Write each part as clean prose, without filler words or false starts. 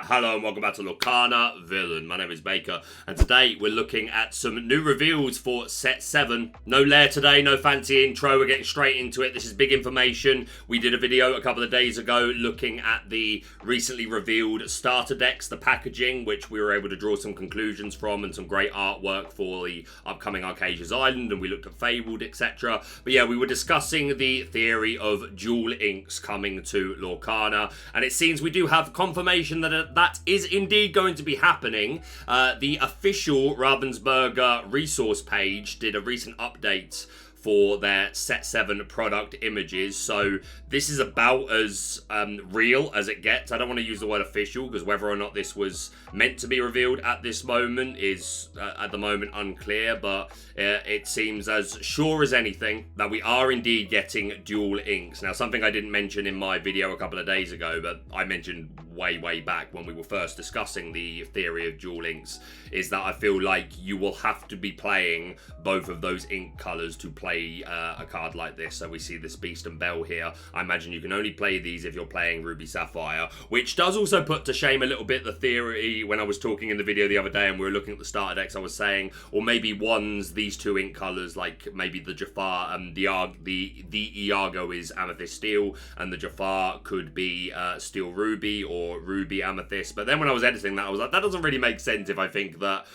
Hello and welcome back to Lorcana Villain. My name is Baker and today we're looking at some new reveals for set 7. No lair today, no fancy intro, we're getting straight into it. This is big information. We did a video a couple of days ago looking at the recently revealed starter decks, the packaging, which we were able to draw some conclusions from and some great artwork for the upcoming Arcasia's Island, and we looked at Fabled, etc. But yeah, we were discussing the theory of dual inks coming to Lorcana, and it seems we do have confirmation that that is indeed going to be happening. The official Ravensburger resource page did a recent update for their set 7 product images, so this is about as real as it gets. I don't want to use the word official because whether or not this was meant to be revealed at this moment is at the moment unclear, but it seems as sure as anything that we are indeed getting dual inks. Now, something I didn't mention in my video a couple of days ago, but I mentioned way back when we were first discussing the theory of dual inks, is that I feel like you will have to be playing both of those ink colors to play a card like this. So we see this Beast and Belle here. I imagine you can only play these if you're playing Ruby Sapphire, which does also put to shame a little bit the theory when I was talking in the video the other day and we were looking at the starter decks. I was saying, or maybe one's these two ink colors, like maybe the Jafar and the Iago is Amethyst Steel and the Jafar could be Steel Ruby or Ruby Amethyst. But then when I was editing that, I was like, that doesn't really make sense if I think that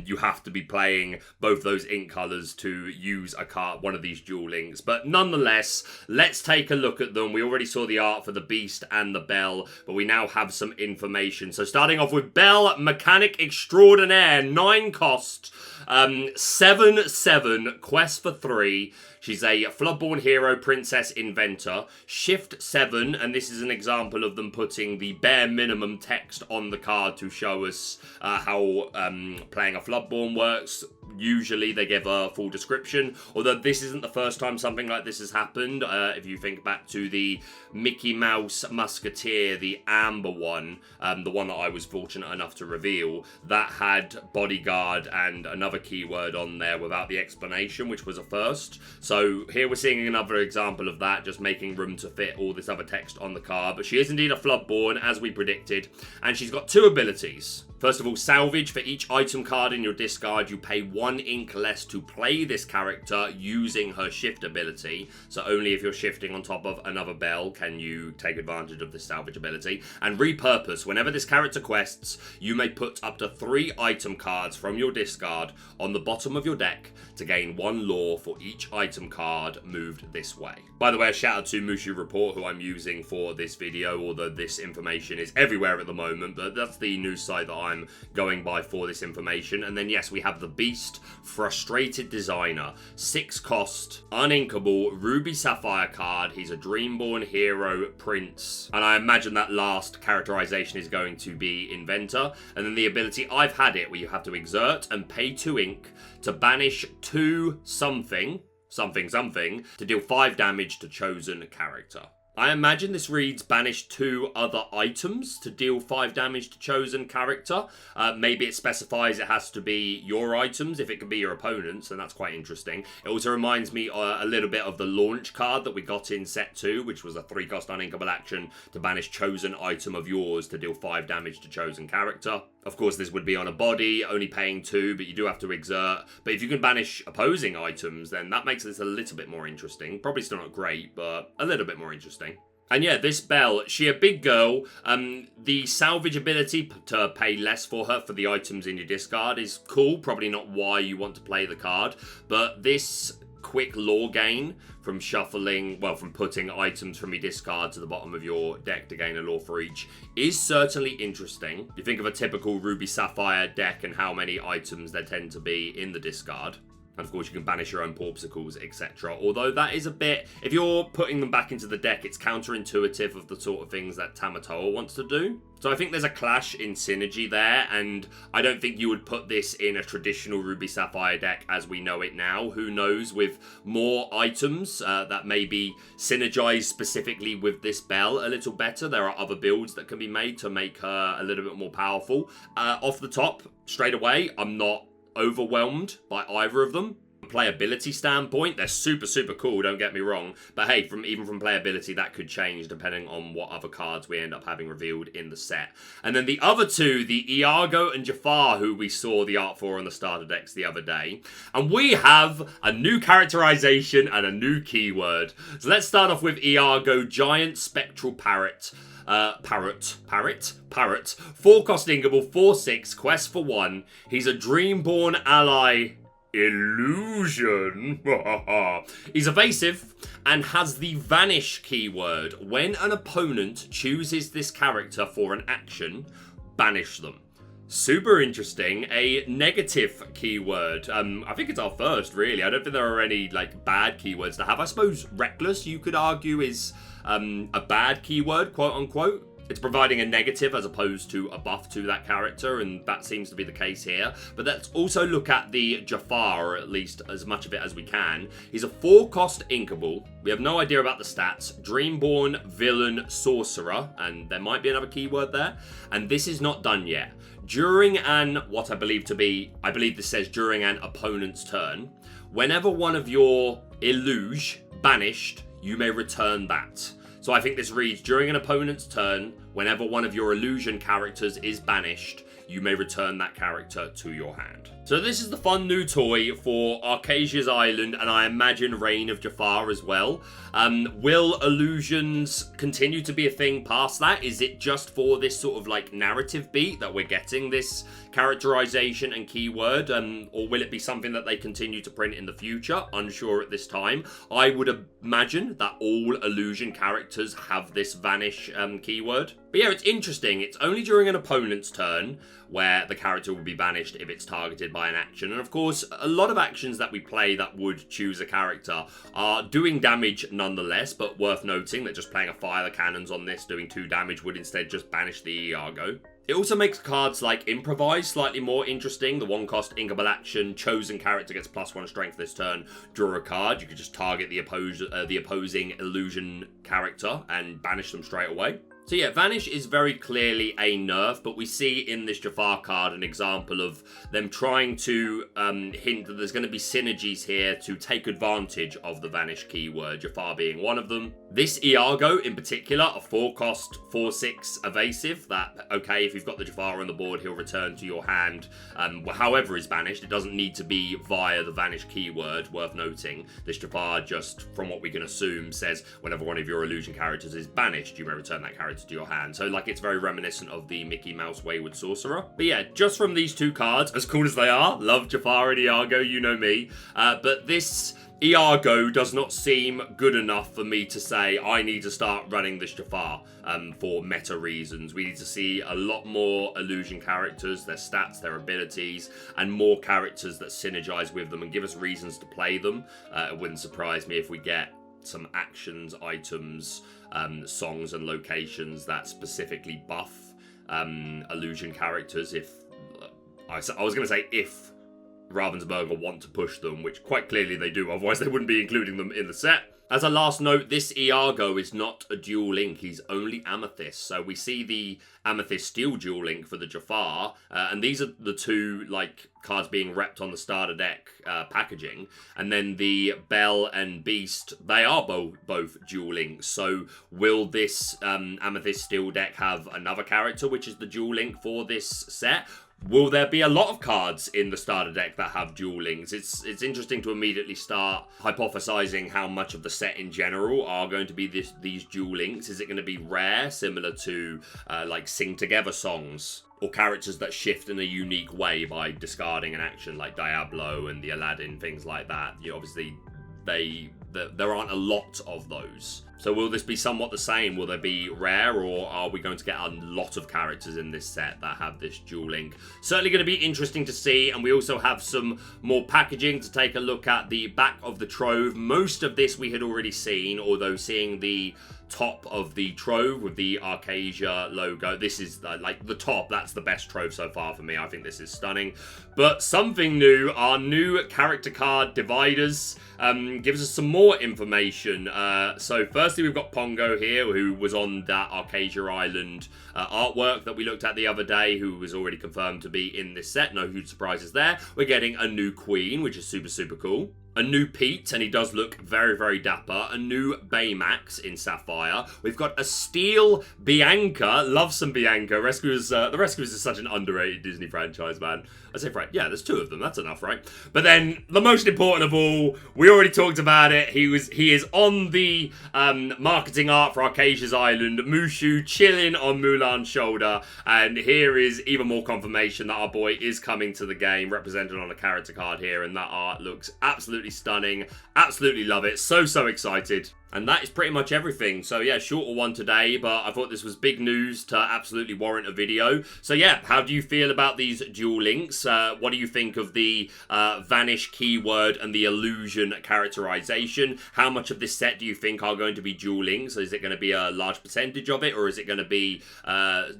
you have to be playing both those ink colors to use a card, one of these dual inks. But nonetheless, let's take a look at them. We already saw the art for the Beast and the Belle, but we now have some information. So starting off with Belle, Mechanic Extraordinaire, 9 cost, 7/7, quest for 3. She's a Floodborn Hero, Princess Inventor, Shift 7, and this is an example of them putting the bare minimum text on the card to show us how playing a Floodborn works. Usually they give a full description, although this isn't the first time something like this has happened. If you think back to the Mickey Mouse Musketeer, the Amber one, the one that I was fortunate enough to reveal, that had bodyguard and another keyword on there without the explanation, which was a first. So here we're seeing another example of that, just making room to fit all this other text on the card. But she is indeed a Floodborn, as we predicted, and she's got 2 abilities. First of all, salvage. For each item card in your discard, you pay 1 ink less to play this character using her shift ability. So only if you're shifting on top of another Belle can you take advantage of this salvage ability. And repurpose. Whenever this character quests, you may put up to 3 item cards from your discard on the bottom of your deck to gain 1 lore for each item card moved this way. By the way, a shout out to Mushu Report, who I'm using for this video, although this information is everywhere at the moment, but that's the news site that I'm going by for this information. And then yes, we have the Beast, Frustrated Designer, 6 cost, uninkable, Ruby Sapphire card. He's a Dreamborn Hero Prince, and I imagine that last characterization is going to be Inventor. And then the ability, I've had it, where you have to exert and pay 2 ink to banish 2 something to deal 5 damage to chosen character. I imagine this reads banish 2 other items to deal 5 damage to chosen character. Maybe it specifies it has to be your items. If it could be your opponent's, then that's quite interesting. It also reminds me a little bit of the launch card that we got in set 2, which was a 3 cost uninkable action to banish chosen item of yours to deal 5 damage to chosen character. Of course, this would be on a body, only paying 2, but you do have to exert. But if you can banish opposing items, then that makes this a little bit more interesting. Probably still not great, but a little bit more interesting. And yeah, this Belle, she a big girl. The salvage ability to pay less for her for the items in your discard is cool. Probably not why you want to play the card, but this quick lore gain from shuffling, well, from putting items from your discard to the bottom of your deck to gain a lore for each is certainly interesting. You think of a typical Ruby Sapphire deck and how many items there tend to be in the discard. And of course, you can banish your own Porpsicles, etc. Although that is a bit, if you're putting them back into the deck, it's counterintuitive of the sort of things that Tamatoa wants to do. So I think there's a clash in synergy there, and I don't think you would put this in a traditional Ruby Sapphire deck as we know it now. Who knows, with more items that maybe synergize specifically with this Belle a little better. There are other builds that can be made to make her a little bit more powerful. Off the top, straight away, I'm not overwhelmed by either of them. playability standpoint, they're super, super cool, don't get me wrong. But hey, even from playability, that could change depending on what other cards we end up having revealed in the set. And then the other two, the Iago and Jafar, who we saw the art for on the starter decks the other day. And we have a new characterization and a new keyword. So let's start off with Iago, Giant Spectral Parrot. Parrot. 4-cost Inkable, 4/6, quest for 1. He's a Dreamborn ally illusion. He's evasive and has the vanish keyword. When an opponent chooses this character for an action, banish them. Super interesting. A negative keyword. I think it's our first, really. I don't think there are any like bad keywords to have. I suppose reckless, you could argue, is a bad keyword, quote unquote. It's providing a negative as opposed to a buff to that character, and that seems to be the case here. But let's also look at the Jafar, or at least as much of it as we can. He's a 4-cost Inkable. We have no idea about the stats. Dreamborn Villain Sorcerer, and there might be another keyword there. And this is not done yet. During what I believe this says during an opponent's turn, whenever one of your Illuge banished, you may return that. So I think this reads, during an opponent's turn, whenever one of your illusion characters is banished, you may return that character to your hand. So this is the fun new toy for Arcasia's Island, and I imagine Reign of Jafar as well. Will illusions continue to be a thing past that? Is it just for this sort of like narrative beat that we're getting this characterization and keyword? Or will it be something that they continue to print in the future? Unsure at this time. I would imagine that all illusion characters have this vanish keyword. But yeah, it's interesting. It's only during an opponent's turn where the character will be banished if it's targeted by an action. And of course, a lot of actions that we play that would choose a character are doing damage nonetheless, but worth noting that just playing a Fire the Cannons on this doing 2 damage would instead just banish the Iago. It also makes cards like Improvise slightly more interesting. The 1-cost Inkable action, chosen character gets +1 strength this turn, draw a card. You could just target the opposing illusion character and banish them straight away. So yeah, Vanish is very clearly a nerf, but we see in this Jafar card an example of them trying to hint that there's going to be synergies here to take advantage of the Vanish keyword, Jafar being one of them. This Iago in particular, a 4-cost, 4/6 evasive, that, okay, if you've got the Jafar on the board, he'll return to your hand however is banished. It doesn't need to be via the Vanish keyword, worth noting. This Jafar, just from what we can assume, says whenever one of your illusion characters is banished, you may return that character to your hand. So like, it's very reminiscent of the Mickey Mouse Wayward Sorcerer. But yeah, just from these two cards, as cool as they are, love Jafar and Iago, you know me, but this Iago does not seem good enough for me to say I need to start running this Jafar for meta reasons. We need to see a lot more illusion characters, their stats, their abilities, and more characters that synergize with them and give us reasons to play them. It wouldn't surprise me if we get some actions, items, songs and locations that specifically buff illusion characters. If I was going to say if Ravensburger want to push them, which quite clearly they do, otherwise they wouldn't be including them in the set. As a last note, this Iago is not a dual link, he's only Amethyst. So we see the Amethyst Steel dual link for the Jafar, and these are the two like cards being repped on the starter deck packaging. And then the Belle and Beast, they are both dual links. So will this Amethyst Steel deck have another character which is the dual link for this set? Will there be a lot of cards in the starter deck that have dual links? It's interesting to immediately start hypothesizing how much of the set in general are going to be these dual links. Is it going to be rare, similar to like Sing Together songs? Or characters that shift in a unique way by discarding an action like Diablo and the Aladdin, things like that. You know, obviously, there aren't a lot of those. So will this be somewhat the same? Will they be rare, or are we going to get a lot of characters in this set that have this dual link? Certainly going to be interesting to see, and we also have some more packaging to take a look at. The back of the Trove, most of this we had already seen, although seeing the top of the Trove with the Arcasia logo, this is like the top, that's the best Trove so far for me. I think this is stunning. But something new, our new character card dividers gives us some more information. So first Firstly, we've got Pongo here, who was on that Arcasia Island artwork that we looked at the other day, who was already confirmed to be in this set. No huge surprises there. We're getting a new Queen, which is super, super cool. A new Pete, and he does look very, very dapper. A new Baymax in Sapphire. We've got a Steel Bianca. Love some Bianca. Rescuers, the Rescuers is such an underrated Disney franchise, man. I say, right, yeah, there's 2 of them. That's enough, right? But then, the most important of all, we already talked about it. He is on the marketing art for Arcasia's Island. Mushu chilling on Mulan's shoulder. And here is even more confirmation that our boy is coming to the game, represented on a character card here. And that art looks absolutely stunning. Absolutely love it. So excited. And that is pretty much everything. So yeah, shorter one today, but I thought this was big news to absolutely warrant a video. So yeah, how do you feel about these dual links? What do you think of the vanish keyword and the illusion characterization? How much of this set do you think are going to be dual links? Is it going to be a large percentage of it, or is it going to be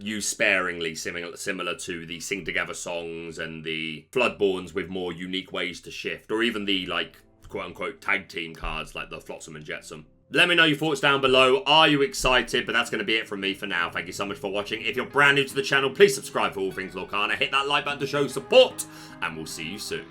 used sparingly, similar to the Sing Together songs and the Floodborns with more unique ways to shift, or even the, like, quote-unquote tag team cards like the Flotsam and Jetsam? Let me know your thoughts down below. Are you excited? But that's going to be it from me for now. Thank you so much for watching. If you're brand new to the channel, please subscribe for all things Lorcana. Hit that like button to show support, and we'll see you soon.